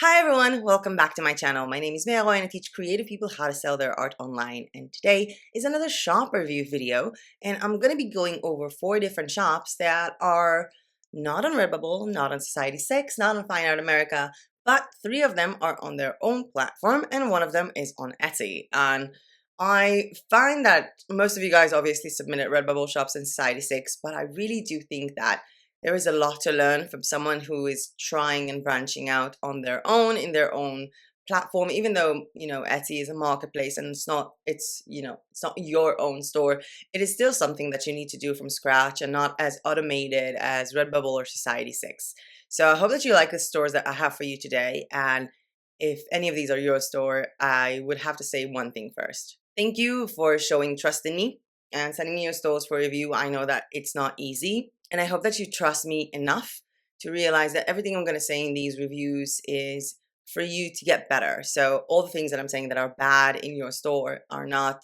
Hi everyone, welcome back to my channel. My name is MeyAroyo and I teach creative people how to sell their art online. And today is another shop review video, and I'm going to be going over 4 different shops that are not on Redbubble, not on Society6, not on Fine Art America, but 3 of them are on their own platform and 1 of them is on Etsy. And I find that most of you guys obviously submitted Redbubble shops in Society6, but I really do think that there is a lot to learn from someone who is trying and branching out on their own in their own platform, even though Etsy is a marketplace and it's not your own store. It is still something that you need to do from scratch and not as automated as Redbubble or Society6. So I hope that you like the stores that I have for you today, and if any of these are your store, I would have to say one thing first. Thank you for showing trust in me and sending me your stores for review. I know that it's not easy, and I hope that you trust me enough to realize that everything I'm going to say in these reviews is for you to get better. So all the things that I'm saying that are bad in your store are not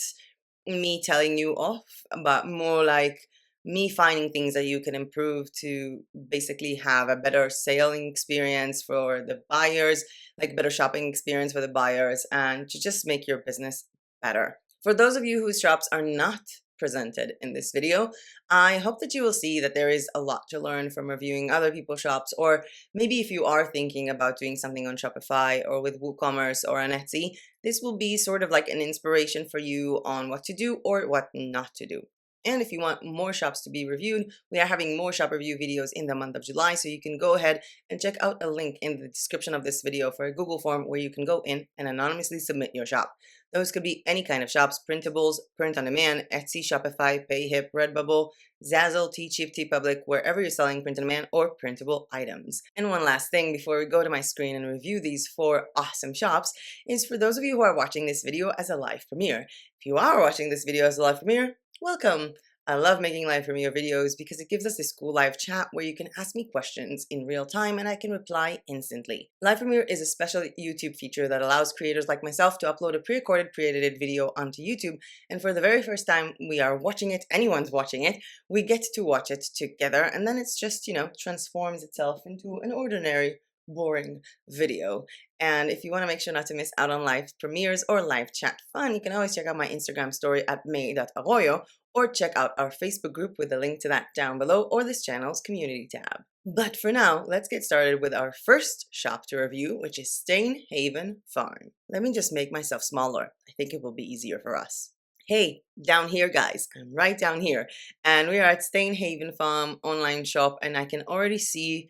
me telling you off, but more like me finding things that you can improve to basically have a better selling experience for the buyers, like better shopping experience for the buyers, and to just make your business better. For those of you whose shops are not presented in this video, I hope that you will see that there is a lot to learn from reviewing other people's shops, or maybe if you are thinking about doing something on Shopify or with WooCommerce or on Etsy, this will be sort of like an inspiration for you on what to do or what not to do. And if you want more shops to be reviewed, we are having more shop review videos in the month of July, so you can go ahead and check out a link in the description of this video for a Google form where you can go in and anonymously submit your shop. Those could be any kind of shops: printables, print on demand, Etsy, Shopify, PayHip, Redbubble, Zazzle, Teecheap, TeePublic, wherever you're selling print on demand or printable items. And one last thing before we go to my screen and review these 4 awesome shops is for those of you who are watching this video as a live premiere. If you are watching this video as a live premiere, welcome! I love making live premiere videos because it gives us this cool live chat where you can ask me questions in real time and I can reply instantly. Live premiere is a special YouTube feature that allows creators like myself to upload a pre-recorded, pre-edited video onto YouTube, and for the very first time we are watching it, anyone's watching it, we get to watch it together, and then it's just, transforms itself into an ordinary, boring video. And if you want to make sure not to miss out on live premieres or live chat fun, you can always check out my Instagram story at May.Aroyo, or check out our Facebook group with a link to that down below, or this channel's community tab. But for now, let's get started with our first shop to review, which is Stainhaven Farm. Let me just make myself smaller. I think it will be easier for us. Hey, down here guys, I'm right down here, and we are at Stainhaven Farm online shop, and I can already see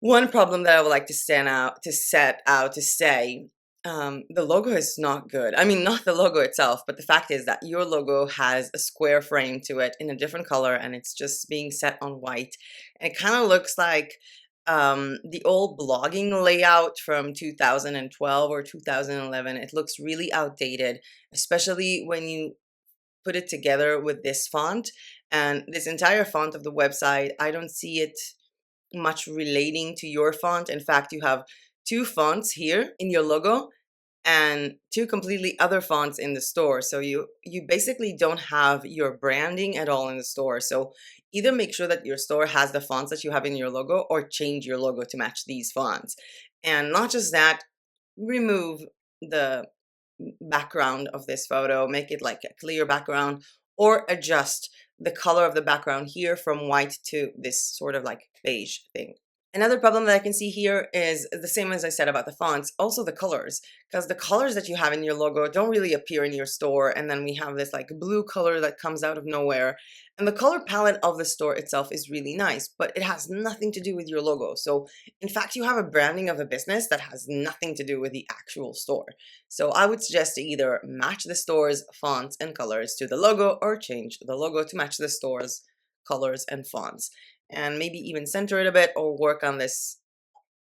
one problem that I would like to say. The logo is not good. I mean, not the logo itself, but the fact is that your logo has a square frame to it in a different color, and it's just being set on white. And it kind of looks like the old blogging layout from 2012 or 2011. It looks really outdated, especially when you put it together with this font and this entire font of the website. I don't see it much relating to your font. In fact, you have 2 fonts here in your logo and 2 completely other fonts in the store. So you basically don't have your branding at all in the store. So either make sure that your store has the fonts that you have in your logo, or change your logo to match these fonts. And not just that, remove the background of this photo, make it like a clear background, or adjust the color of the background here from white to this sort of like beige thing. Another problem that I can see here is the same as I said about the fonts, also the colors, because the colors that you have in your logo don't really appear in your store, and then we have this like blue color that comes out of nowhere. And the color palette of the store itself is really nice, but it has nothing to do with your logo. So in fact, you have a branding of a business that has nothing to do with the actual store. So I would suggest to either match the store's fonts and colors to the logo, or change the logo to match the store's colors and fonts, and maybe even center it a bit or work on this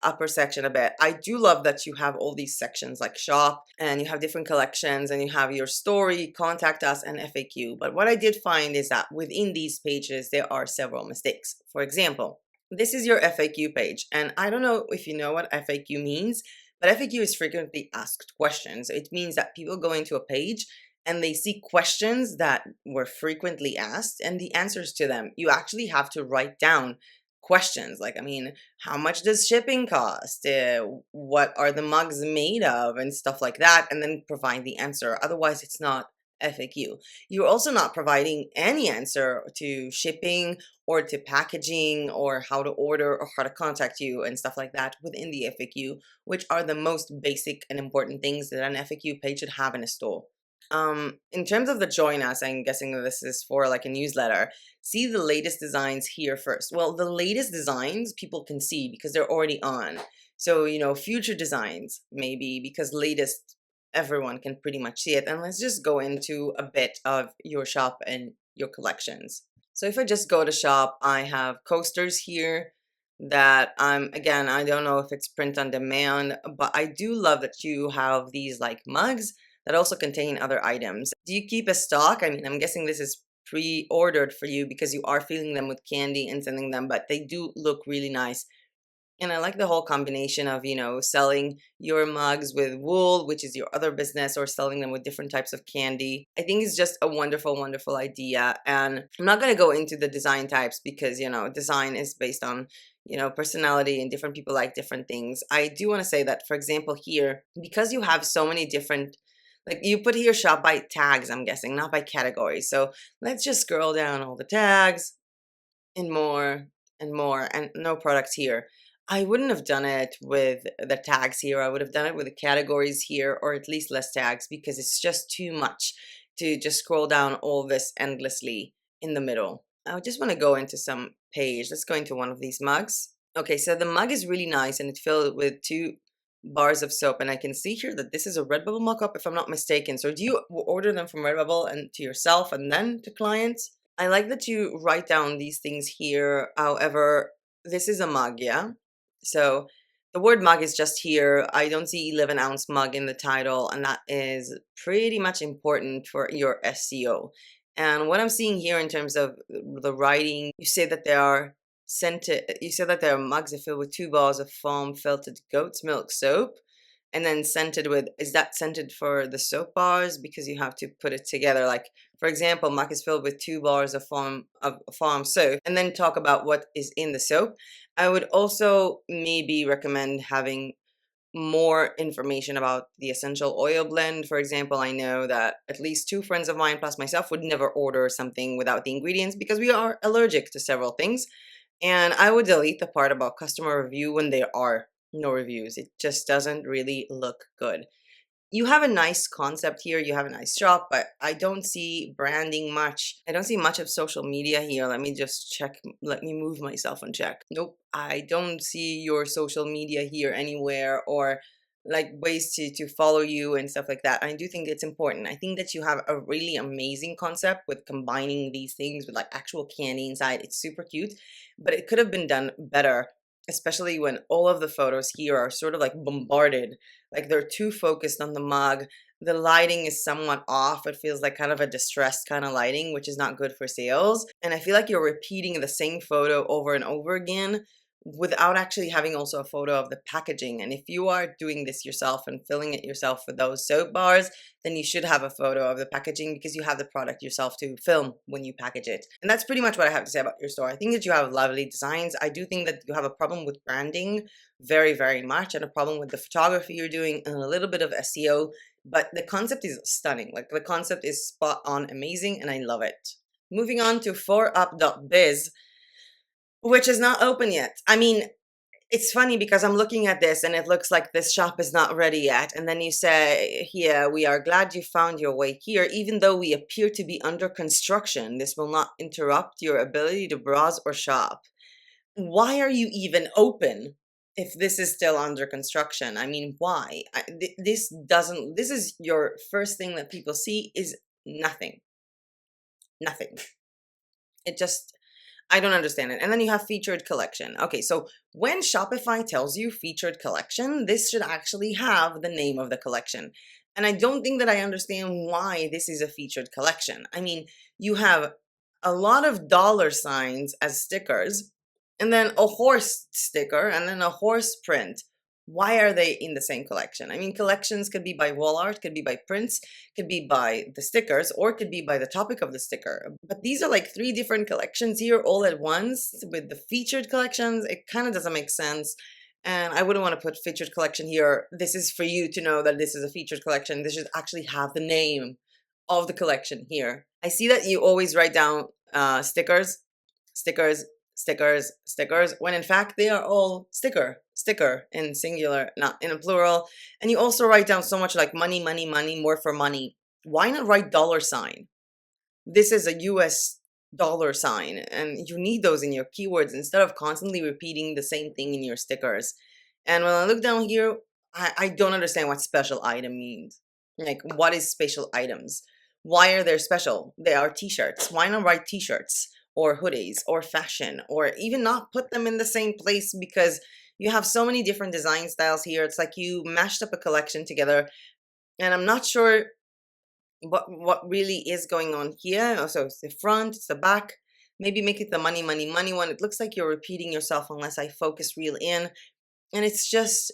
upper section a bit. I do love that you have all these sections like shop, and you have different collections, and you have your story, contact us, and FAQ. But what I did find is that within these pages there are several mistakes. For example, this is your FAQ page, and I don't know if you know what FAQ means, but FAQ is frequently asked questions. It means that people go into a page and they see questions that were frequently asked and the answers to them. You actually have to write down questions like, I mean, how much does shipping cost? What are the mugs made of? And stuff like that, and then provide the answer. Otherwise, it's not FAQ. You're also not providing any answer to shipping or to packaging or how to order or how to contact you and stuff like that within the FAQ, which are the most basic and important things that an FAQ page should have in a store. In terms of the join us, I'm guessing that this is for like a newsletter. See the latest designs here first. Well, the latest designs people can see because they're already on. So, future designs maybe because latest everyone can pretty much see it. And let's just go into a bit of your shop and your collections. So if I just go to shop, I have coasters here that again, I don't know if it's print on demand, but I do love that you have these like mugs that also contain other items. Do you keep a stock? I mean, I'm guessing this is pre-ordered for you because you are filling them with candy and sending them, but they do look really nice. And I like the whole combination of, selling your mugs with wool, which is your other business, or selling them with different types of candy. I think it's just a wonderful, wonderful idea. And I'm not going to go into the design types because, design is based on, personality and different people like different things. I do want to say that, for example, here, because you have so many different, like you put here shop by tags, I'm guessing, not by categories. So let's just scroll down all the tags and more and more, and no products here. I wouldn't have done it with the tags here. I would have done it with the categories here, or at least less tags, because it's just too much to just scroll down all this endlessly in the middle. I just want to go into some page. Let's go into one of these mugs. Okay, so the mug is really nice and it's filled with 2 bars of soap, and I can see here that this is a Redbubble mockup if I'm not mistaken. So do you order them from Redbubble and to yourself and then to clients? I like that you write down these things here. However, this is a mug, yeah? So the word mug is just here. I don't see 11-ounce mug in the title, and that is pretty much important for your SEO. And what I'm seeing here in terms of the writing, you say that they are scented. You said that there are mugs that filled with 2 balls of foam filtered goat's milk soap, and then scented with. Is that scented for the soap bars? Because you have to put it together. Like, for example, mug is filled with 2 bars of farm soap, and then talk about what is in the soap. I would also maybe recommend having more information about the essential oil blend. For example, I know that at least 2 friends of mine plus myself would never order something without the ingredients because we are allergic to several things. And I would delete the part about customer review when there are no reviews. It just doesn't really look good. You have a nice concept here. You have a nice shop, but I don't see branding much. I don't see much of social media here. Let me just check. Let me move myself and check. Nope. I don't see your social media here anywhere, or like ways to follow you and stuff like that. I do think it's important. I think that you have a really amazing concept with combining these things with like actual candy inside. It's super cute, but it could have been done better, especially when all of the photos here are sort of like bombarded, like they're too focused on the mug. The lighting is somewhat off. It feels like kind of a distressed kind of lighting, which is not good for sales. And I feel like you're repeating the same photo over and over again without actually having also a photo of the packaging. And if you are doing this yourself and filling it yourself with those soap bars, then you should have a photo of the packaging because you have the product yourself to film when you package it. And that's pretty much what I have to say about your store. I think that you have lovely designs. I do think that you have a problem with branding very, very much, and a problem with the photography you're doing, and a little bit of SEO, but the concept is stunning. Like, the concept is spot on amazing, and I love it. Moving on to FourUpbiz, which is not open yet. I mean, it's funny because I'm looking at this and it looks like this shop is not ready yet. And then you say, here, we are glad you found your way here. Even though we appear to be under construction, this will not interrupt your ability to browse or shop. Why are you even open if this is still under construction? I mean, why? This is your first thing that people see is nothing. Nothing. It just, I don't understand it. And then you have featured collection. Okay, so when Shopify tells you featured collection, this should actually have the name of the collection. And I don't think that I understand why this is a featured collection. I mean, you have a lot of dollar signs as stickers, and then a horse sticker, and then a horse print. Why are they in the same collection? I mean, collections could be by wall art, could be by prints, could be by the stickers, or could be by the topic of the sticker. But these are like three different collections here all at once with the featured collections. It kind of doesn't make sense. And I wouldn't want to put featured collection here. This is for you to know that this is a featured collection. This should actually have the name of the collection here. I see that you always write down stickers, stickers, stickers, stickers, when in fact they are all sticker in singular, not in a plural. And you also write down so much like money, money, money, more for money. Why not write dollar sign? This is a US dollar sign, and you need those in your keywords instead of constantly repeating the same thing in your stickers. And when I look down here, I don't understand what special item means. Like, what is special items? Why are they special? They are t-shirts. Why not write t-shirts or hoodies or fashion, or even not put them in the same place? Because you have so many different design styles here. It's like you mashed up a collection together, and I'm not sure what really is going on here. Also, it's the front, it's the back. Maybe make it the money, money, money one. It looks like you're repeating yourself unless I focus real in. And it's just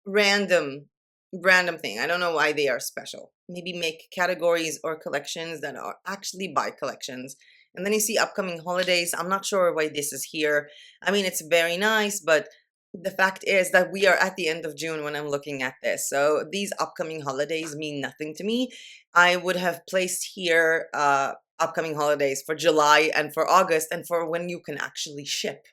random thing. I don't know why they are special. Maybe make categories or collections that are actually by collections. And then you see upcoming holidays. I'm not sure why this is here. I mean, it's very nice, but the fact is that we are at the end of June when I'm looking at this. So these upcoming holidays mean nothing to me. I would have placed here upcoming holidays for July and for August and for when you can actually ship.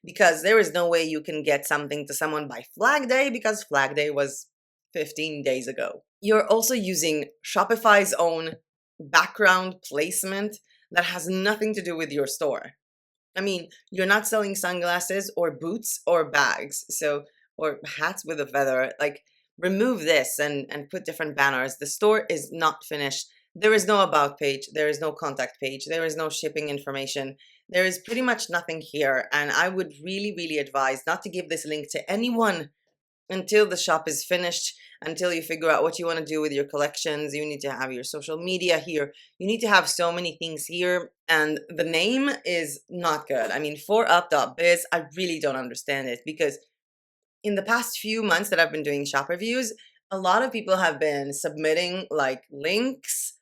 Because there is no way you can get something to someone by Flag Day, because Flag Day was 15 days ago. You're also using Shopify's own background placement that has nothing to do with your store. I mean, you're not selling sunglasses or boots or bags, so, or hats with a feather. Like, remove this and put different banners. The store is not finished. There is no about page. There is no contact page. There is no shipping information. There is pretty much nothing here. And I would really, really advise not to give this link to anyone until the shop is finished, until you figure out what you want to do with your collections. You need to have your social media here. You need to have so many things here. And the name is not good. I mean, FourUpbiz, I really don't understand it, because in the past few months that I've been doing shop reviews, a lot of people have been submitting like links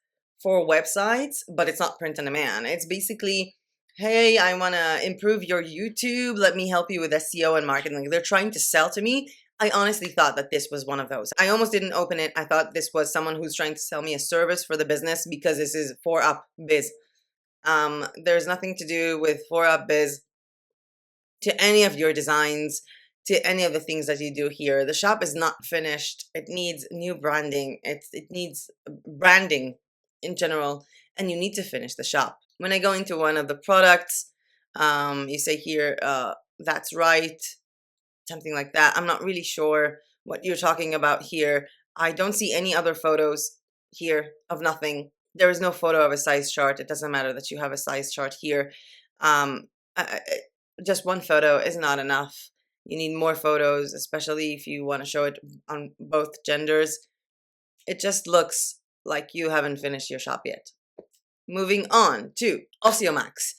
for websites, but it's not print on demand. It's basically, hey, I want to improve your YouTube. Let me help you with SEO and marketing. They're trying to sell to me. I honestly thought that this was one of those. I almost didn't open it. I thought this was someone who's trying to sell me a service for the business, because this is FourUpbiz. There's nothing to do with FourUpbiz to any of your designs, to any of the things that you do here. The shop is not finished. It needs new branding. It needs branding in general, and you need to finish the shop. When I go into one of the products, you say here, that's right, something like that. I'm not really sure what you're talking about here. I don't see any other photos here of nothing. There is no photo of a size chart. It doesn't matter that you have a size chart here. Just one photo is not enough. You need more photos, especially if you want to show it on both genders. It just looks like you haven't finished your shop yet. Moving on to Osiomax.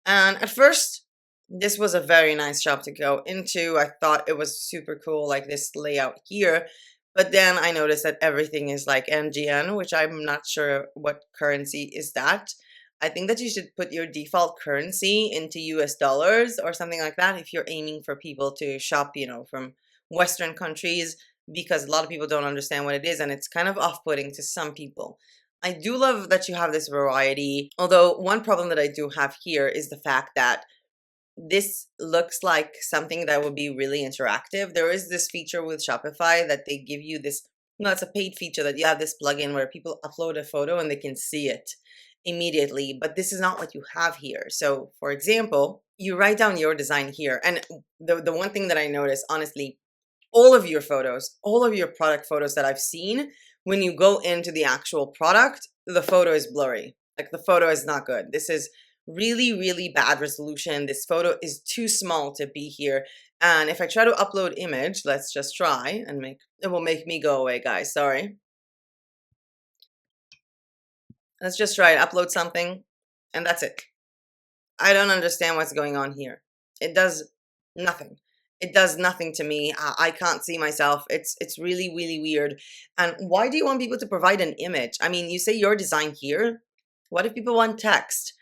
And at first, this was a very nice shop to go into. I thought it was super cool, like this layout here. But then I noticed that everything is like NGN, which I'm not sure what currency is that. I think that you should put your default currency into US dollars or something like that if you're aiming for people to shop, from Western countries, because a lot of people don't understand what it is, and it's kind of off-putting to some people. I do love that you have this variety, although one problem that I do have here is the fact that this looks like something that would be really interactive. There is this feature with Shopify that they give you this, it's a paid feature that you have this plugin where people upload a photo and they can see it immediately, but this is not what you have here. So for example, you write down your design here, and the one thing that I noticed, honestly, all of your photos, all of your product photos that I've seen, when you go into the actual product, the photo is blurry. Like, the photo is not good. This is really, really bad resolution. This photo is too small to be here. And if I try to upload image, let's just try and it will make me go away, guys. Sorry. Let's just try it. Upload something, and that's it. I don't understand what's going on here. It does nothing. It does nothing to me. I can't see myself. It's really, really weird. And why do you want people to provide an image? I mean, you say your design here. What if people want text?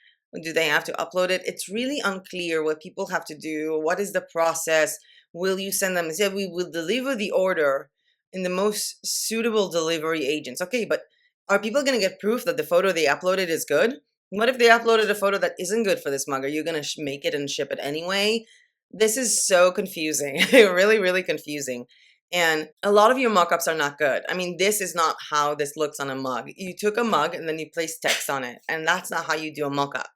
Do they have to upload it? It's really unclear what people have to do. What is the process? Will you send them? They said we will deliver the order in the most suitable delivery agents. Okay, but are people going to get proof that the photo they uploaded is good? What if they uploaded a photo that isn't good for this mug? Are you going to make it and ship it anyway? This is so confusing. Really, really confusing. And a lot of your mockups are not good. I mean, this is not how this looks on a mug. You took a mug and then you placed text on it, and that's not how you do a mockup.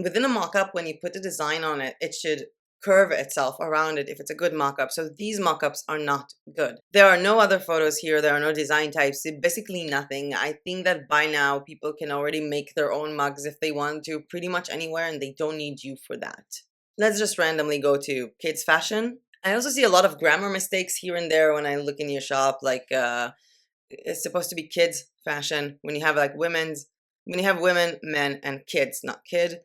Within a mockup, when you put the design on it, it should curve itself around it if it's a good mockup. So these mockups are not good. There are no other photos here. There are no design types. Basically nothing. I think that by now people can already make their own mugs if they want to, pretty much anywhere, and they don't need you for that. Let's just randomly go to kids fashion. I also see a lot of grammar mistakes here and there when I look in your shop, like it's supposed to be kids fashion when you have like when you have women, men, and kids, not kid.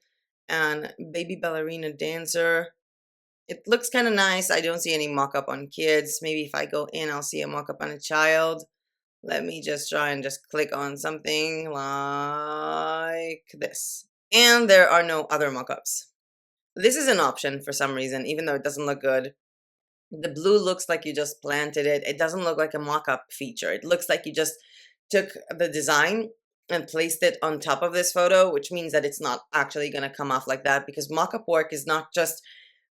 And baby ballerina dancer. It looks kind of nice. I don't see any mock-up on kids. Maybe if I go in, I'll see a mock-up on a child. Let me just try and just click on something like this. And there are no other mock-ups. This is an option for some reason, even though it doesn't look good. The blue looks like you just planted it. It doesn't look like a mock-up feature. It looks like you just took the design and placed it on top of this photo, which means that it's not actually going to come off like that, because mock-up work is not just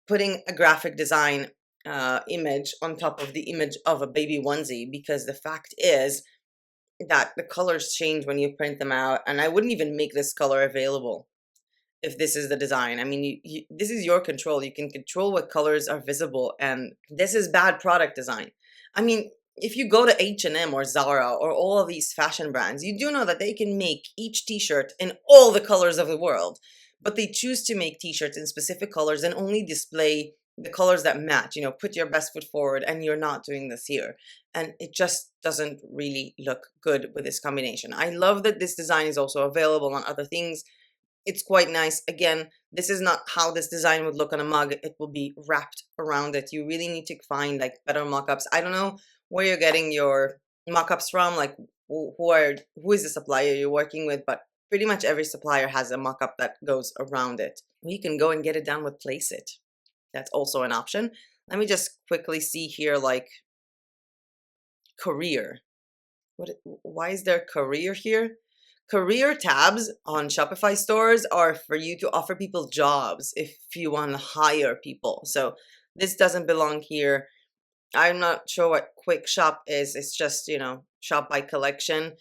putting a graphic design image on top of the image of a baby onesie, because the fact is that the colors change when you print them out, and I wouldn't even make this color available if this is the design. I mean, this is your control. You can control what colors are visible, and this is bad product design. I mean, if you go to H&M or Zara or all of these fashion brands, you do know that they can make each t-shirt in all the colors of the world, but they choose to make t-shirts in specific colors and only display the colors that match. You know, put your best foot forward, and you're not doing this here. And it just doesn't really look good with this combination. I love that this design is also available on other things. It's quite nice. Again, this is not how this design would look on a mug. It will be wrapped around it. You really need to find like better mock-ups. I don't know where you're getting your mock-ups from, like who is the supplier you're working with, but pretty much every supplier has a mock-up that goes around it. You can go and get it done with PlaceIt. That's also an option. Let me just quickly see here, like career. Why is there career here? Career tabs on Shopify stores are for you to offer people jobs if you want to hire people. So this doesn't belong here. I'm not sure what quick shop is. It's just, you know, shop by collection.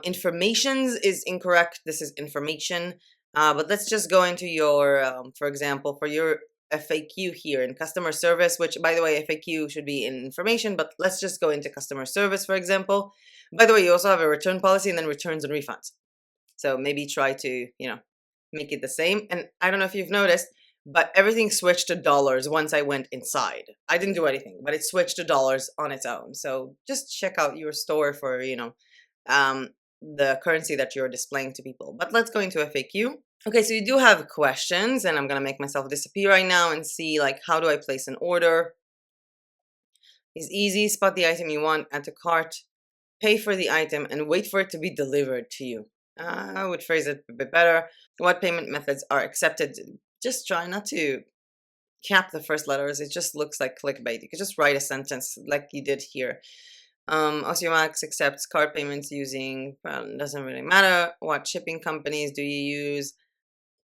Informations is incorrect. This is information. But let's just go into your, for example, for your FAQ here in customer service, which by the way, FAQ should be in information, but let's just go into customer service, for example. By the way, you also have a return policy and then returns and refunds. So maybe try to, you know, make it the same. And I don't know if you've noticed, but everything switched to dollars once I went inside. I didn't do anything, but it switched to dollars on its own. So just check out your store for, you know, the currency that you're displaying to people. But let's go into FAQ. Okay, so you do have questions, and I'm going to make myself disappear right now and see, like, how do I place an order? It's easy. Spot the item you want, add to cart, pay for the item, and wait for it to be delivered to you. I would phrase it a bit better. What payment methods are accepted? Just try not to cap the first letters. It just looks like clickbait. You could just write a sentence like you did here. Max accepts card payments using, well, doesn't really matter. What shipping companies do you use?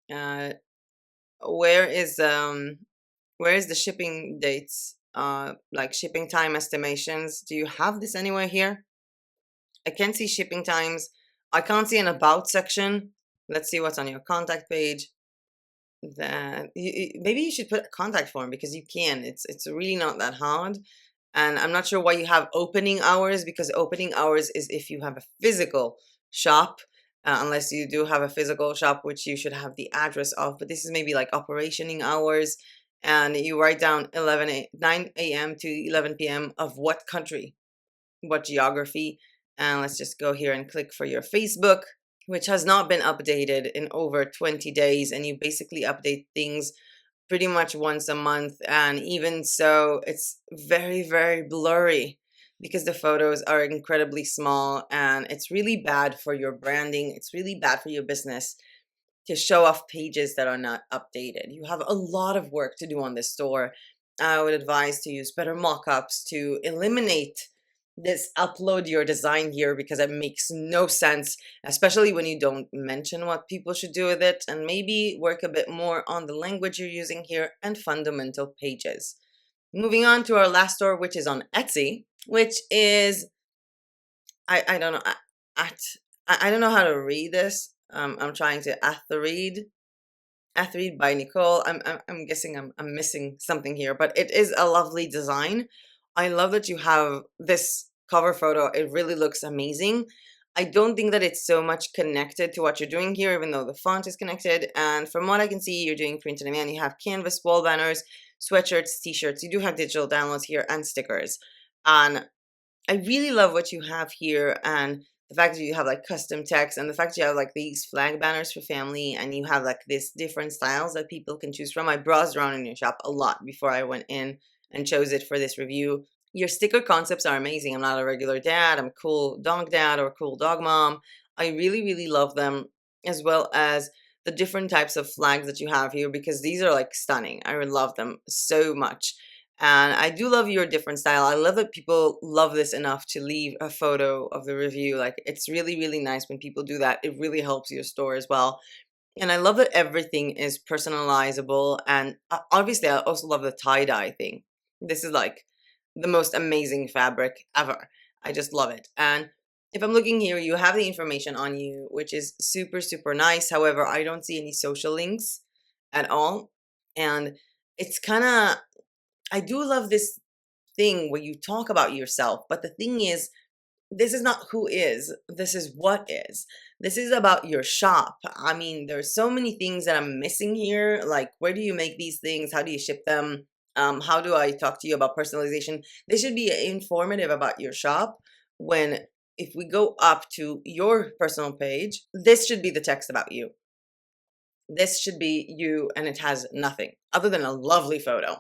Where is the shipping dates? Like shipping time estimations. Do you have this anywhere here? I can't see shipping times. I can't see an about section. Let's see what's on your contact page. Maybe you should put a contact form, because you can. It's really not that hard. And I'm not sure why you have opening hours, because opening hours is if you have a physical shop, unless you do have a physical shop, which you should have the address of. But this is maybe like operationing hours, and you write down 9 a.m. to 11 p.m. of what country, what geography. And let's just go here and click for your Facebook, which has not been updated in over 20 days. And you basically update things pretty much once a month, and even so, it's very, very blurry because the photos are incredibly small, and it's really bad for your branding. It's really bad for your business to show off pages that are not updated. You have a lot of work to do on this store. I would advise to use better mockups to eliminate this upload your design here, because it makes no sense, especially when you don't mention what people should do with it, and maybe work a bit more on the language you're using here and fundamental pages. Moving on to our last store, which is on Etsy, which is, I don't know, I don't know how to read this. I'm trying to Atherid by Nicole. I'm guessing I'm missing something here, but it is a lovely design. I love that you have this cover photo. It really looks amazing. I don't think that it's so much connected to what you're doing here, even though the font is connected. And from what I can see, you're doing print on demand. You have canvas, wall banners, sweatshirts, t-shirts. You do have digital downloads here and stickers. And I really love what you have here, and the fact that you have like custom text, and the fact that you have like these flag banners for family, and you have like this different styles that people can choose from. I browsed around in your shop a lot before I went in and chose it for this review. Your sticker concepts are amazing. I'm not a regular dad, I'm a cool dog dad or a cool dog mom. I really, really love them, as well as the different types of flags that you have here, because these are like stunning. I love them so much. And I do love your different style. I love that people love this enough to leave a photo of the review. Like, it's really, really nice when people do that. It really helps your store as well. And I love that everything is personalizable. And obviously, I also love the tie-dye thing. This is like the most amazing fabric ever. I just love it. And if I'm looking here, you have the information on you, which is super, super nice. However, I don't see any social links at all. And it's kind of, I do love this thing where you talk about yourself, but the thing is, this is not who is, this is what is. This is about your shop. I mean, there's so many things that I'm missing here. Like, where do you make these things? How do you ship them? How do I talk to you about personalization? This should be informative about your shop. When, if we go up to your personal page, this should be the text about you. This should be you, and it has nothing other than a lovely photo.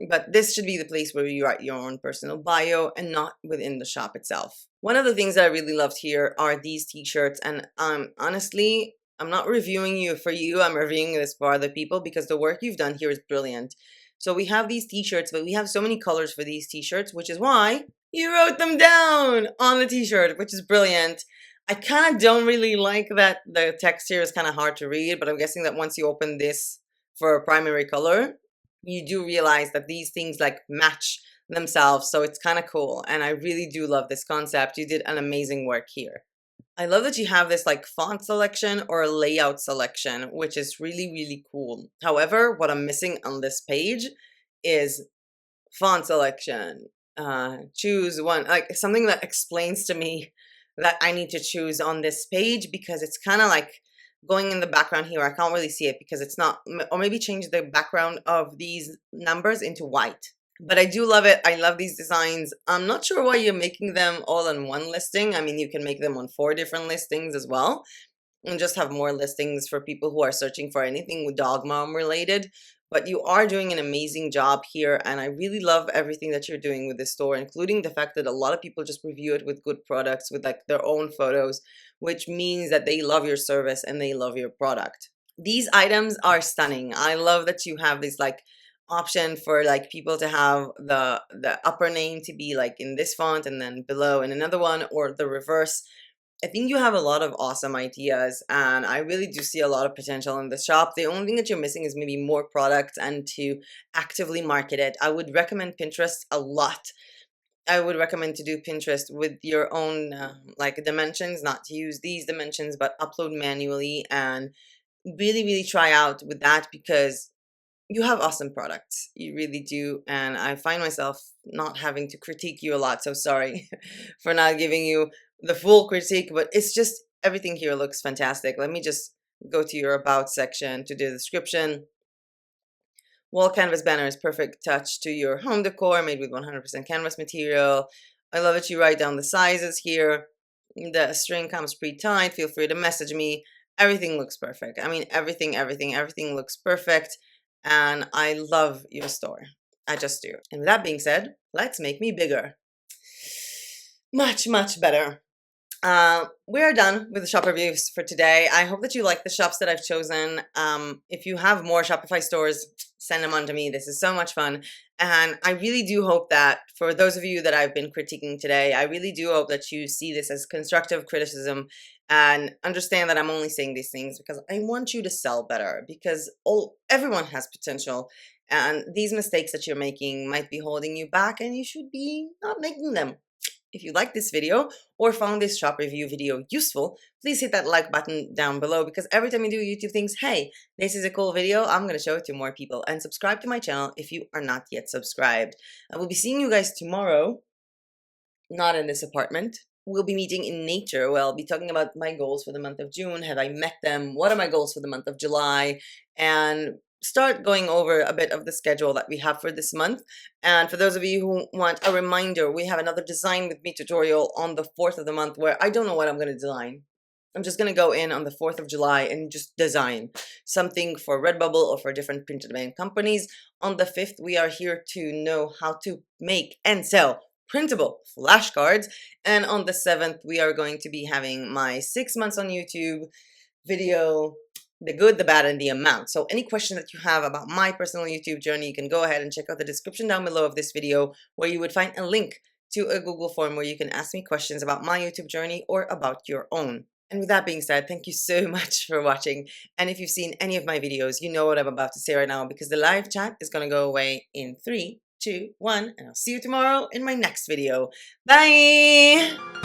But this should be the place where you write your own personal bio, and not within the shop itself. One of the things that I really loved here are these t-shirts, and honestly, I'm not reviewing you for you, I'm reviewing this for other people, because the work you've done here is brilliant. So we have these t-shirts, but we have so many colors for these t-shirts, which is why you wrote them down on the t-shirt, which is brilliant. I kind of don't really like that the text here is kind of hard to read, but I'm guessing that once you open this for a primary color, you do realize that these things like match themselves. So it's kind of cool. And I really do love this concept. You did an amazing work here. I love that you have this like font selection or layout selection, which is really, really cool. However, what I'm missing on this page is font selection. Choose one, like something that explains to me that I need to choose on this page, because it's kind of like going in the background here. I can't really see it because it's not, or maybe change the background of these numbers into white. But I do love it. I love these designs. I'm not sure why you're making them all on one listing. I mean, you can make them on 4 different listings as well, and just have more listings for people who are searching for anything with dog mom related. But you are doing an amazing job here, and I really love everything that you're doing with this store, including the fact that a lot of people just review it with good products, with like their own photos, which means that they love your service and they love your product. These items are stunning. I love that you have this like option for like people to have the upper name to be like in this font, and then below in another one, or the reverse. I think you have a lot of awesome ideas, and I really do see a lot of potential in the shop. The only thing that you're missing is maybe more products and to actively market it. I would recommend Pinterest a lot. I would recommend to do Pinterest with your own like dimensions, not to use these dimensions, but upload manually, and really, really try out with that, because you have awesome products. You really do. And I find myself not having to critique you a lot. So sorry for not giving you the full critique, but it's just everything here looks fantastic. Let me just go to your about section to the description. Wall canvas banner is perfect touch to your home decor, made with 100% canvas material. I love that you write down the sizes here. The string comes pre-tied. Feel free to message me. Everything looks perfect. I mean, everything looks perfect. and I love your store. I just do. And with that being said, let's make me bigger. Much, much better. We're done with the shop reviews for today. I hope that you like the shops that I've chosen. If you have more Shopify stores, send them on to me. This is so much fun. And I really do hope that for those of you that I've been critiquing today, I really do hope that you see this as constructive criticism and understand that I'm only saying these things because I want you to sell better, because everyone has potential. And these mistakes that you're making might be holding you back, and you should be not making them. If you like this video or found this shop review video useful, please hit that like button down below, because every time you do, YouTube thinks, hey, this is a cool video, I'm going to show it to more people. And subscribe to my channel if you are not yet subscribed. I will be seeing you guys tomorrow, not in this apartment. We'll be meeting in nature where I'll be talking about my goals for the month of June. Have I met them? What are my goals for the month of July? And start going over a bit of the schedule that we have for this month. And for those of you who want a reminder, we have another Design With Me tutorial on the 4th of the month where I don't know what I'm going to design. I'm just going to go in on the 4th of July and just design something for Redbubble or for different print-on-demand companies. On the 5th, we are here to know how to make and sell printable flashcards. And on the 7th, we are going to be having my 6 months on YouTube video, the good, the bad, and the amount. So any question that you have about my personal YouTube journey, you can go ahead and check out the description down below of this video, where you would find a link to a Google form where you can ask me questions about my YouTube journey or about your own. And with that being said, thank you so much for watching. And if you've seen any of my videos, you know what I'm about to say right now, because the live chat is going to go away in 3, 2, 1, and I'll see you tomorrow in my next video. Bye!